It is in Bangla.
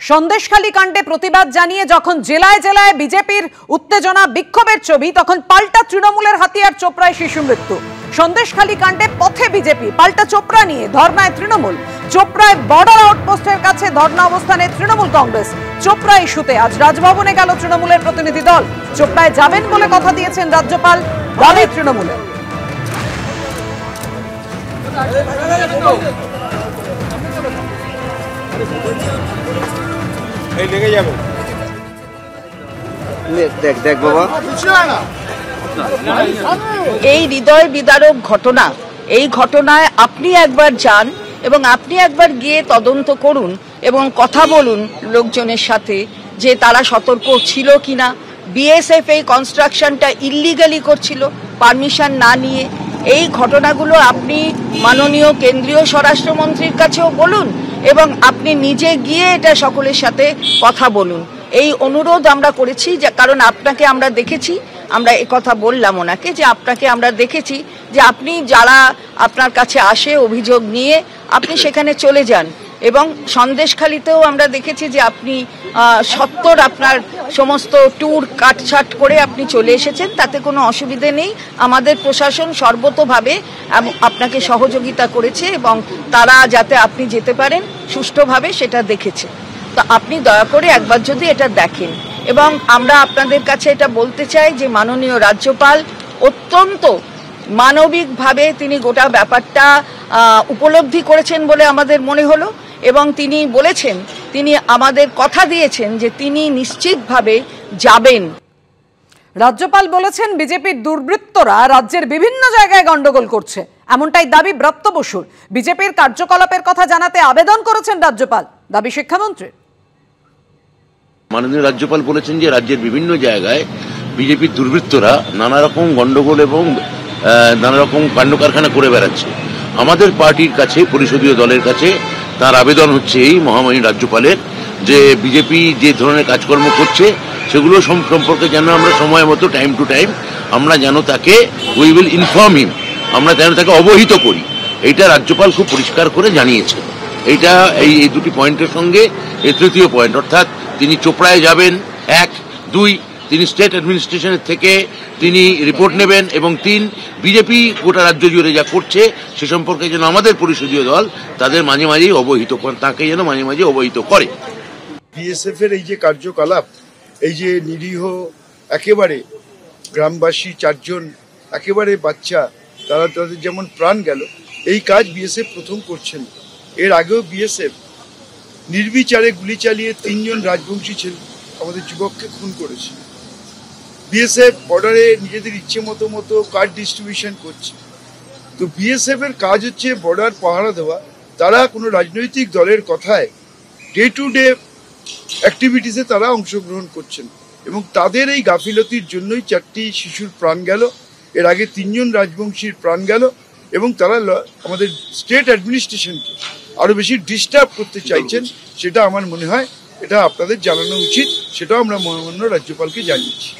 সন্দেশখালী কাণ্ডে প্রতিবাদ জানিয়ে যখন জেলায় জেলায় বিজেপির উত্তেজনা বিক্ষোভের ছবি, তখন পাল্টা তৃণমূলের হাতিয়ার চোপড়ায় শিশু মৃত্যু। সন্দেশখালী কাণ্ডে পথে বিজেপি, পাল্টা চোপড়া নিয়ে ধর্নায় তৃণমূল। চোপড়ায় বর্ডার আউটপোস্টের কাছে ধর্না অবস্থানে তৃণমূল কংগ্রেস। চোপড়া ইস্যুতে আজ রাজভবনে গেল তৃণমূলের প্রতিনিধি দল। চোপড়ায় যাবেন বলে কথা দিয়েছেন রাজ্যপাল, দাবি তৃণমূলের। এই হৃদয় বিদারক ঘটনা, এই ঘটনায় আপনি একবার যান এবং আপনি একবার গিয়ে তদন্ত করুন এবং কথা বলুন লোকজনের সাথে যে তারা সতর্ক ছিল কিনা। বিএসএফ এই কনস্ট্রাকশনটা ইল্লিগালি করছিল পারমিশন না নিয়ে। এই ঘটনাগুলো আপনি মাননীয় কেন্দ্রীয় স্বরাষ্ট্রমন্ত্রীর কাছেও বলুন এবং আপনি নিজে গিয়ে এটা সকলের সাথে কথা বলুন। এই অনুরোধ আমরা করেছি, যে কারণ আপনাকে আমরা দেখেছি, আমরা কথা বললাম ওনাকে যে আপনাকে আমরা দেখেছি যে আপনি যারা আপনার কাছে আসে অভিযোগ নিয়ে আপনি সেখানে চলে যান, এবং সন্দেশখালীতেও আমরা দেখেছি যে আপনি সত্তর আপনার সমস্ত ট্যুর কাটছাট করে আপনি চলে এসেছেন, তাতে কোনো অসুবিধে নেই। আমাদের প্রশাসন সর্বতোভাবে আপনাকে সহযোগিতা করেছে এবং তারা যাতে আপনি যেতে পারেন সুষ্ঠুভাবে সেটা দেখেছে। তো আপনি দয়া করে একবার যদি এটা দেখেন, এবং আমরা আপনাদের কাছে এটা বলতে চাই যে মাননীয় রাজ্যপাল অত্যন্ত মানবিকভাবে তিনি গোটা ব্যাপারটা উপলব্ধি করেছেন বলে আমাদের মনে হলো, এবং তিনি বলেছেন, তিনি আমাদের কথা দিয়েছেন যে তিনি নিশ্চিতভাবে যাবেন। রাজ্যপাল বলেছেন বিজেপির দুর্বৃত্তরা রাজ্যের বিভিন্ন জায়গায় গন্ডগোল করছে, এমনটাই দাবি ব্রত বসুর। বিজেপির কার্যকলাপের কথা জানাতে আবেদন করেছেন রাজ্যপাল, দাবি শিক্ষামন্ত্রী। মাননীয় রাজ্যপাল বলেছেন যে রাজ্যের বিভিন্ন জায়গায় বিজেপির দুর্বৃত্তরা নানা রকম গন্ডগোল এবং নানা রকম কাণ্ড কারখানা করে বেড়াচ্ছে। আমাদের পার্টির কাছে, পরিষদীয় দলের কাছে তার আবেদন হচ্ছে এই মহামহিম রাজ্যপালের, যে বিজেপি যে ধরনের কাজকর্ম করছে সেগুলো সম্পর্কে যেন আমরা সময় মতো টাইম টু টাইম আমরা যেন তাকে উই উইল ইনফর্ম হিম, আমরা যেন তাকে অবহিত করি। এইটা রাজ্যপাল খুব পরিষ্কার করে জানিয়েছে। এইটা এই দুটি পয়েন্টের সঙ্গে এই তৃতীয় পয়েন্ট, অর্থাৎ তিনি চোপড়ায় যাবেন, 1, 2 তিনি স্টেট অ্যাডমিনিস্ট্রেশনের থেকে তিনি রিপোর্ট নেবেন, এবং 3 বিজেপি গোটা রাজ্য জুড়ে যা করছে সে সম্পর্কে যেন আমাদের পরিষদীয় দল তাদের মাঝে মাঝেই অবহিত করে, তাকে যেন মাঝে মাঝে অবহিত করে। বিএসএফ এর এই যে কার্যকলাপ, এই যে নিরীহ একেবারে গ্রামবাসী 4 জন একেবারে বাচ্চা, তাদের যেমন প্রাণ গেল, এই কাজ বিএসএফ প্রথম করছেন। এর আগেও বিএসএফ নির্বিচারে গুলি চালিয়ে 3 জন রাজবংশী ছেলে আমাদের যুবককে খুন করেছে। বিএসএফ বর্ডারে নিজেদের ইচ্ছে মতো কার্ড ডিস্ট্রিবিউশন করছে। তো বিএসএফ এর কাজ হচ্ছে বর্ডার পাহারা দেওয়া। তারা কোনো রাজনৈতিক দলের কথায় ডে টু ডে অ্যাক্টিভিটিসে তারা অংশগ্রহণ করছেন, এবং তাদের এই গাফিলতির জন্যই 4টি শিশুর প্রাণ গেল। এর আগে 3 জন রাজবংশীর প্রাণ গেল, এবং তারা আমাদের স্টেট অ্যাডমিনিস্ট্রেশনকে আরো বেশি ডিস্টার্ব করতে চাইছেন। সেটা আমার মনে হয় এটা আপনাদের জানানো উচিত, সেটাও আমরা মহামান্য রাজ্যপালকে জানিয়েছি।